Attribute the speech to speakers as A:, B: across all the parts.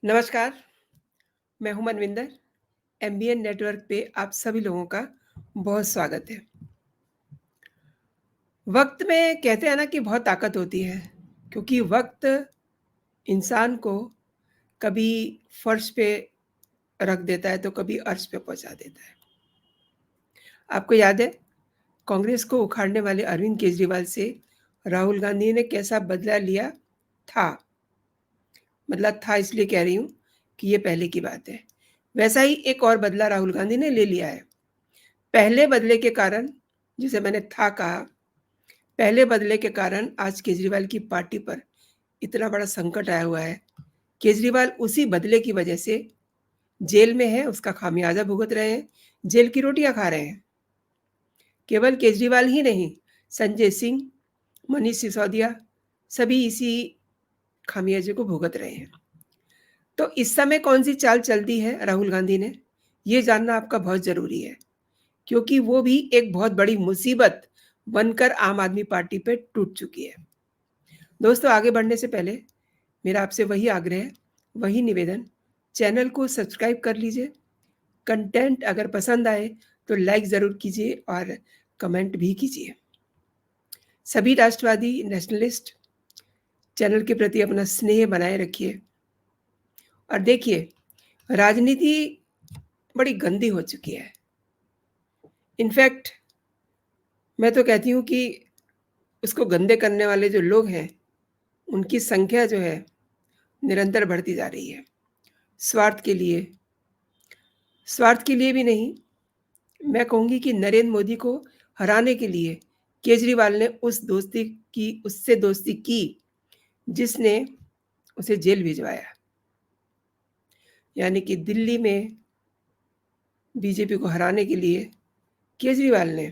A: नमस्कार, मैं हूँ मनविंदर। एमबीएन नेटवर्क पे आप सभी लोगों का बहुत स्वागत है। वक़्त में कहते हैं ना कि बहुत ताकत होती है, क्योंकि वक़्त इंसान को कभी फर्श पे रख देता है, तो कभी अर्श पे पहुँचा देता है। आपको याद है, कांग्रेस को उखाड़ने वाले अरविंद केजरीवाल से राहुल गांधी ने कैसा बदला लिया था? मतलब था इसलिए कह रही हूँ कि ये पहले की बात है। वैसा ही एक और बदला राहुल गांधी ने ले लिया है। पहले बदले के कारण, जिसे मैंने था कहा, पहले बदले के कारण आज केजरीवाल की पार्टी पर इतना बड़ा संकट आया हुआ है। केजरीवाल उसी बदले की वजह से जेल में है, उसका खामियाजा भुगत रहे हैं, जेल की रोटियां खा रहे हैं। केवल केजरीवाल ही नहीं, संजय सिंह, मनीष सिसोदिया, सभी इसी खामियाजे को भुगत रहे हैं। तो इस समय कौन सी चाल चल दी है राहुल गांधी ने, ये जानना आपका बहुत जरूरी है, क्योंकि वो भी एक बहुत बड़ी मुसीबत बनकर आम आदमी पार्टी पे टूट चुकी है। दोस्तों, आगे बढ़ने से पहले मेरा आपसे वही आग्रह है, वही निवेदन, चैनल को सब्सक्राइब कर लीजिए। कंटेंट अगर पसंद आए तो लाइक ज़रूर कीजिए और कमेंट भी कीजिए। सभी राष्ट्रवादी नेशनलिस्ट चैनल के प्रति अपना स्नेह बनाए रखिए। और देखिए, राजनीति बड़ी गंदी हो चुकी है। इनफैक्ट मैं तो कहती हूँ कि उसको गंदे करने वाले जो लोग हैं, उनकी संख्या जो है निरंतर बढ़ती जा रही है। स्वार्थ के लिए, स्वार्थ के लिए भी नहीं, मैं कहूँगी कि नरेंद्र मोदी को हराने के लिए केजरीवाल ने उससे दोस्ती की जिसने उसे जेल भिजवाया। यानी कि दिल्ली में बीजेपी को हराने के लिए केजरीवाल ने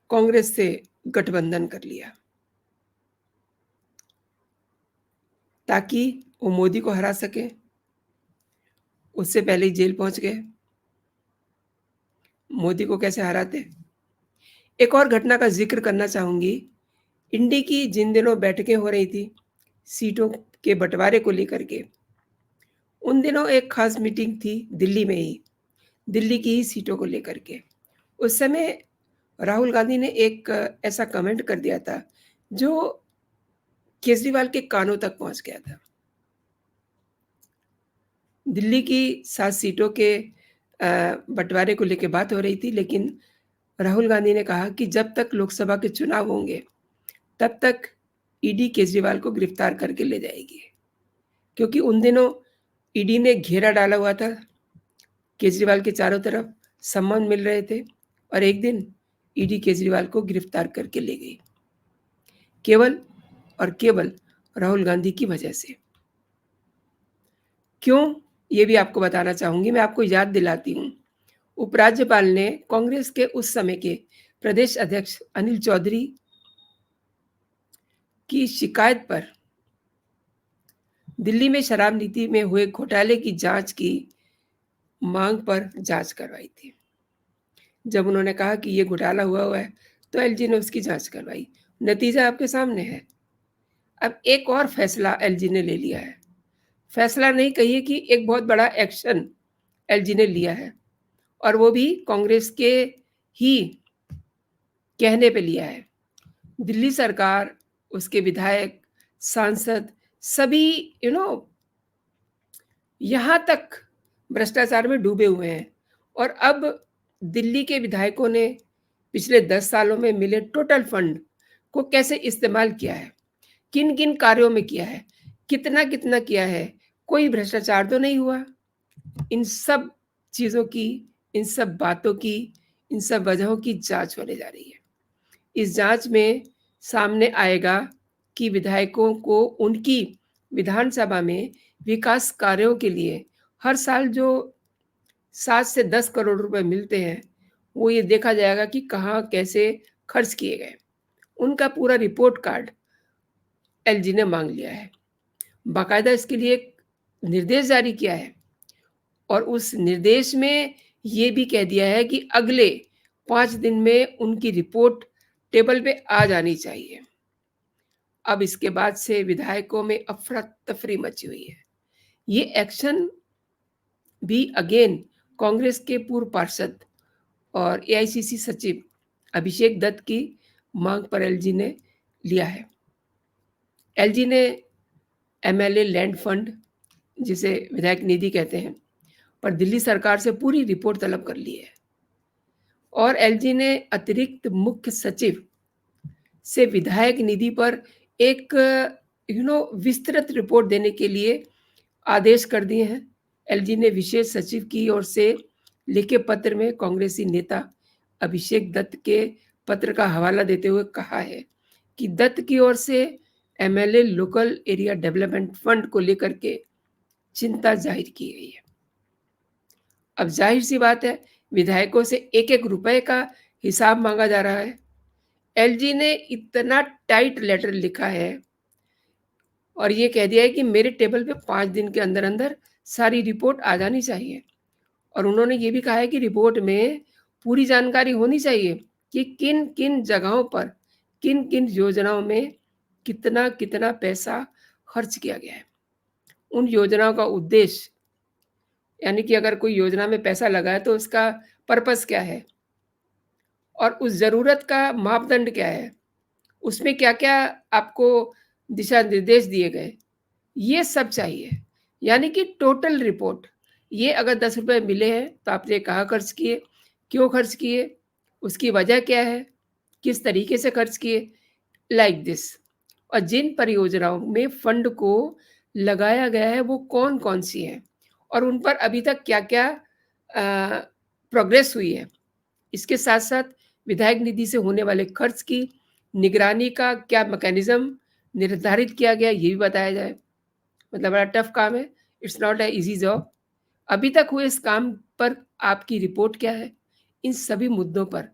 A: कांग्रेस से गठबंधन कर लिया ताकि वो मोदी को हरा सके। उससे पहले ही जेल पहुंच गए। मोदी को कैसे हराते? एक और घटना का जिक्र करना चाहूंगी। इंडी की जिन दिनों बैठकें हो रही थी सीटों के बंटवारे को लेकर के, उन दिनों एक खास मीटिंग थी दिल्ली में ही, दिल्ली की ही सीटों को लेकर के। उस समय राहुल गांधी ने एक ऐसा कमेंट कर दिया था जो केजरीवाल के कानों तक पहुंच गया था। दिल्ली की 7 सीटों के बंटवारे को लेकर बात हो रही थी, लेकिन राहुल गांधी ने कहा कि जब तक लोकसभा के चुनाव होंगे तब तक ईडी केजरीवाल को गिरफ्तार करके ले जाएगी, क्योंकि उन दिनों ईडी ने घेरा डाला हुआ था केजरीवाल के चारों तरफ, सम्मान मिल रहे थे, और एक दिन ईडी केजरीवाल को गिरफ्तार करके ले गई, केवल और केवल राहुल गांधी की वजह से। क्यों, ये भी आपको बताना चाहूंगी। मैं आपको याद दिलाती हूँ, उपराज्यपाल ने कांग्रेस के उस समय के प्रदेश अध्यक्ष अनिल चौधरी की शिकायत पर दिल्ली में शराब नीति में हुए घोटाले की जांच की मांग पर जांच करवाई थी। जब उन्होंने कहा कि ये घोटाला हुआ है तो एलजी ने उसकी जांच करवाई। नतीजा आपके सामने है। अब एक और फैसला एलजी ने ले लिया है। फैसला नहीं कहिए कि एक बहुत बड़ा एक्शन एलजी ने लिया है, और वो भी कांग्रेस के ही कहने पे लिया है। दिल्ली सरकार, उसके विधायक, सांसद, सभी यहाँ तक भ्रष्टाचार में डूबे हुए हैं। और अब दिल्ली के विधायकों ने पिछले 10 सालों में मिले टोटल फंड को कैसे इस्तेमाल किया है, किन किन कार्यों में किया है, कितना कितना किया है, कोई भ्रष्टाचार तो नहीं हुआ। इन सब चीज़ों की, इन सब बातों की, इन सब वजहों की जांच होने जा रही है। इस जांच में सामने आएगा कि विधायकों को उनकी विधानसभा में विकास कार्यों के लिए हर साल जो 7 से 10 करोड़ रुपए मिलते हैं, वो ये देखा जाएगा कि कहाँ कैसे खर्च किए गए। उनका पूरा रिपोर्ट कार्ड एलजी ने मांग लिया है। बाकायदा इसके लिए एक निर्देश जारी किया है, और उस निर्देश में ये भी कह दिया है कि अगले 5 दिन में उनकी रिपोर्ट टेबल पे आ जानी चाहिए। अब इसके बाद से विधायकों में अफरा तफरी मची हुई है। ये एक्शन भी अगेन कांग्रेस के पूर्व पार्षद और एआईसीसी सचिव अभिषेक दत्त की मांग पर एलजी ने लिया है। एलजी ने एमएलए लैंड फंड, जिसे विधायक निधि कहते हैं, पर दिल्ली सरकार से पूरी रिपोर्ट तलब कर ली है और एलजी ने अतिरिक्त मुख्य सचिव से विधायक निधि पर एक विस्तृत रिपोर्ट देने के लिए आदेश कर दिए हैं। एलजी ने विशेष सचिव की ओर से लिखे पत्र में कांग्रेसी नेता अभिषेक दत्त के पत्र का हवाला देते हुए कहा है कि दत्त की ओर से MLA local area development fund को लेकर के चिंता जाहिर की गई है। अब जाहिर सी बात है, विधायकों से एक एक रुपए का हिसाब मांगा जा रहा है। एलजी ने इतना टाइट लेटर लिखा है और ये कह दिया है कि मेरे टेबल पे 5 दिन के अंदर अंदर सारी रिपोर्ट आ जानी चाहिए। और उन्होंने ये भी कहा है कि रिपोर्ट में पूरी जानकारी होनी चाहिए कि किन किन जगहों पर, किन किन योजनाओं में कितना कितना पैसा खर्च किया गया है, उन योजनाओं का उद्देश्य, यानी कि अगर कोई योजना में पैसा लगा है तो उसका पर्पस क्या है और उस ज़रूरत का मापदंड क्या है, उसमें क्या-क्या आपको दिशा निर्देश दिए गए, ये सब चाहिए। यानी कि टोटल रिपोर्ट, ये अगर 10 रुपए मिले हैं तो आपने कहाँ खर्च किए, क्यों खर्च किए, उसकी वजह क्या है, किस तरीके से खर्च किए, लाइक दिस। और जिन परियोजनाओं में फंड को लगाया गया है वो कौन-कौन सी हैं और उन पर अभी तक क्या-क्या प्रोग्रेस हुई है। इसके साथ-साथ विधायक निधि से होने वाले खर्च की निगरानी का क्या मैकेनिज़्म निर्धारित किया गया, ये भी बताया जाए। मतलब बड़ा टफ काम है, it's not a easy job. अभी तक हुए इस काम पर आपकी रिपोर्ट क्या है? इन सभी मुद्दों पर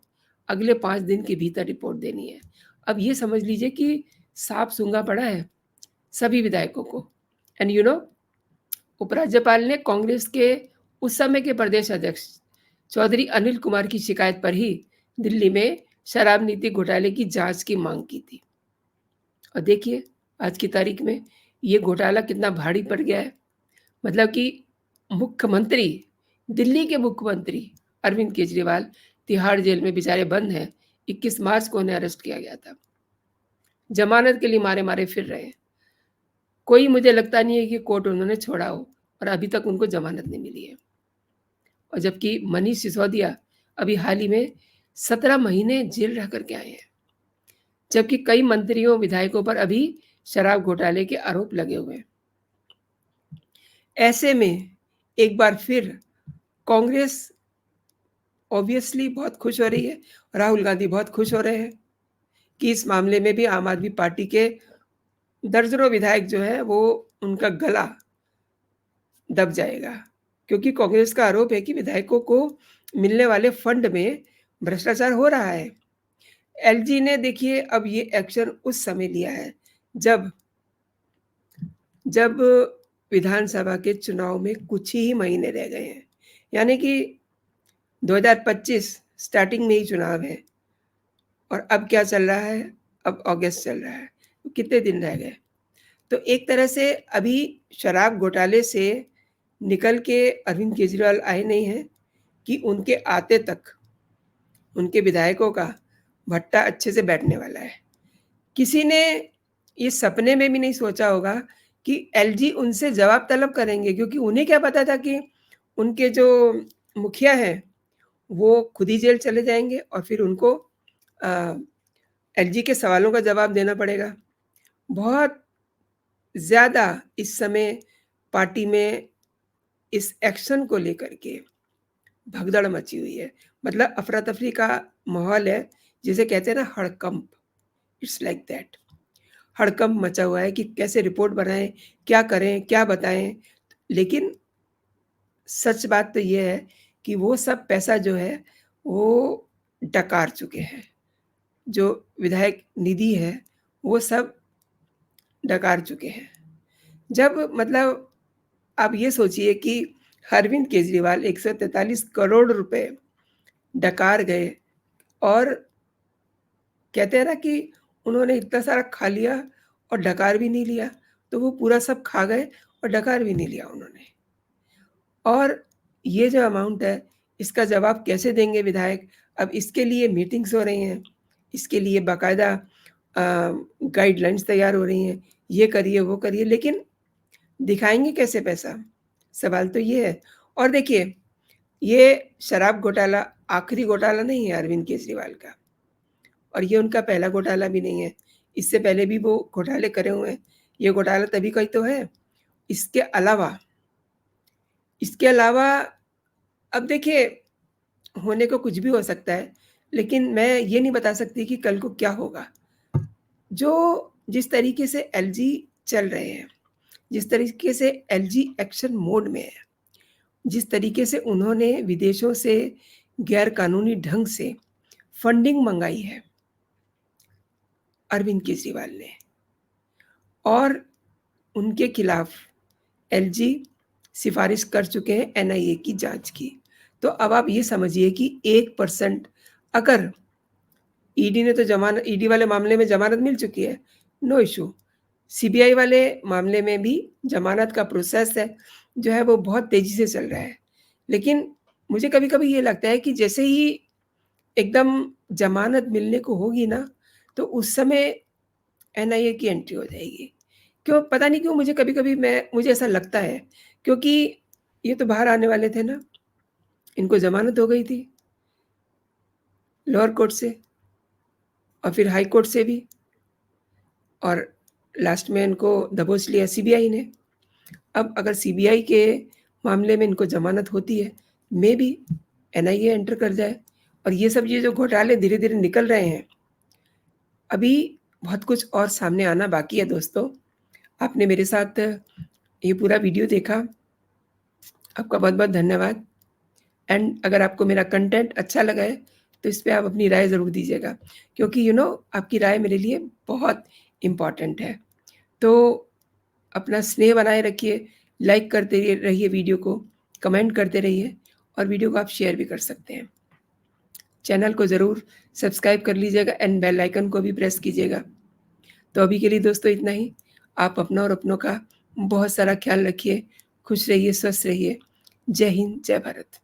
A: अगले 5 दिन के भीतर रिपोर्ट देनी है। अब ये समझ लीजिए कि साँप सूंघा पड़ा है सभी विधायकों को। एंड उपराज्यपाल ने कांग्रेस के उस समय के प्रदेश अध्यक्ष चौधरी अनिल कुमार की शिकायत पर ही दिल्ली में शराब नीति घोटाले की जांच की मांग की थी। और देखिए आज की तारीख में ये घोटाला कितना भारी पड़ गया है। मतलब कि मुख्यमंत्री, दिल्ली के मुख्यमंत्री अरविंद केजरीवाल तिहाड़ जेल में बेचारे बंद हैं। 21 मार्च को उन्हें अरेस्ट किया गया था। जमानत के लिए मारे-मारे फिर रहे हैं। कोई मुझे लगता नहीं है कि कोर्ट उन्होंने छोड़ा हो और अभी तक उनको जमानत नहीं मिली है। और जबकि मनीष सिसोदिया अभी हाल ही में 17 महीने जेल रह कर के आए हैं। जबकि कई मंत्रियों, विधायकों पर अभी शराब घोटाले के आरोप लगे हुए हैं। ऐसे में एक बार फिर कांग्रेस ऑब्वियसली बहुत खुश हो रही है, राहुल गांधी बहुत खुश हो रहे हैं कि इस मामले में भी आम आदमी पार्टी के दर्जनों विधायक जो है वो उनका गला दब जाएगा। क्योंकि कांग्रेस का आरोप है कि विधायकों को मिलने वाले फंड में भ्रष्टाचार हो रहा है। एलजी ने देखिए अब ये एक्शन उस समय लिया है जब जब विधानसभा के चुनाव में कुछ ही महीने रह गए हैं। यानी कि 2025 स्टार्टिंग में ही चुनाव है और अब क्या चल रहा है, अब अगस्त चल रहा है, तो कितने दिन रह गए। तो एक तरह से अभी शराब घोटाले से निकल के अरविंद केजरीवाल आए नहीं हैं कि उनके आते तक उनके विधायकों का भट्टा अच्छे से बैठने वाला है। किसी ने ये सपने में भी नहीं सोचा होगा कि एलजी उनसे जवाब तलब करेंगे, क्योंकि उन्हें क्या पता था कि उनके जो मुखिया हैं वो खुद ही जेल चले जाएंगे और फिर उनको एलजी के सवालों का जवाब देना पड़ेगा। बहुत ज़्यादा इस समय पार्टी में इस एक्शन को लेकर के भगदड़ मची हुई है। मतलब अफरा-तफरी का माहौल है, जिसे कहते हैं ना हड़कंप, इट्स लाइक दैट। हड़कंप मचा हुआ है कि कैसे रिपोर्ट बनाएँ, क्या करें, क्या बताएँ। लेकिन सच बात तो ये है कि वो सब पैसा जो है वो डकार चुके हैं। जो विधायक निधि है वो सब डकार चुके हैं। जब मतलब आप ये सोचिए कि अरविंद केजरीवाल 143 करोड़ रुपए डकार गए और कहते हैं ना कि उन्होंने इतना सारा खा लिया और डकार भी नहीं लिया, तो वो पूरा सब खा गए और डकार भी नहीं लिया उन्होंने। और ये जो अमाउंट है, इसका जवाब कैसे देंगे विधायक? अब इसके लिए मीटिंग्स हो रही हैं, इसके लिए बाकायदा गाइडलाइंस तैयार हो रही हैं, ये करिए, वो करिए, लेकिन दिखाएँगे कैसे पैसा? सवाल तो ये है। और देखिए, ये शराब घोटाला आखिरी घोटाला नहीं है अरविंद केजरीवाल का, और ये उनका पहला घोटाला भी नहीं है। इससे पहले भी वो घोटाले करे हुए हैं। ये घोटाला तभी का ही तो है। इसके अलावा अब देखिए, होने को कुछ भी हो सकता है, लेकिन मैं ये नहीं बता सकती कि कल को क्या होगा। जिस तरीके से एलजी चल रहे हैं, जिस तरीके से एलजी एक्शन मोड में है, जिस तरीके से उन्होंने विदेशों से गैर कानूनी ढंग से फंडिंग मंगाई है अरविंद केजरीवाल ने, और उनके खिलाफ एलजी सिफारिश कर चुके हैं एनआईए की जांच की। तो अब आप ये समझिए कि 1% अगर ईडी वाले मामले में जमानत मिल चुकी है, नो इश्यू। सीबीआई वाले मामले में भी जमानत का प्रोसेस है, जो है वो बहुत तेज़ी से चल रहा है। लेकिन मुझे कभी-कभी ये लगता है कि जैसे ही एकदम जमानत मिलने को होगी ना, तो उस समय एनआईए की एंट्री हो जाएगी। पता नहीं क्यों मुझे ऐसा लगता है, क्योंकि ये तो बाहर आने वाले थे ना, इनको ज़मानत हो गई थी लोअर कोर्ट से और फिर हाई कोर्ट से भी, और लास्ट में इनको दबोच लिया सीबीआई ने। अब अगर सीबीआई के मामले में इनको ज़मानत होती है, मेबी एनआईए एंटर कर जाए, और ये सब ये जो घोटाले धीरे-धीरे निकल रहे हैं, अभी बहुत कुछ और सामने आना बाकी है दोस्तों। आपने मेरे साथ ये पूरा वीडियो देखा, आपका बहुत-बहुत धन्यवाद। एंड अगर आपको मेरा कंटेंट अच्छा लगा है, तो इस पे आप अपनी राय ज़रूर दीजिएगा, क्योंकि आपकी राय मेरे लिए बहुत इम्पोर्टेंट है। तो अपना स्नेह बनाए रखिए, लाइक करते रहिए वीडियो को, कमेंट करते रहिए, और वीडियो को आप शेयर भी कर सकते हैं। चैनल को ज़रूर सब्सक्राइब कर लीजिएगा एंड बेल आइकन को भी प्रेस कीजिएगा। तो अभी के लिए दोस्तों इतना ही। आप अपना और अपनों का बहुत सारा ख्याल रखिए, खुश रहिए, स्वस्थ रहिए। जय हिंद, जय भारत।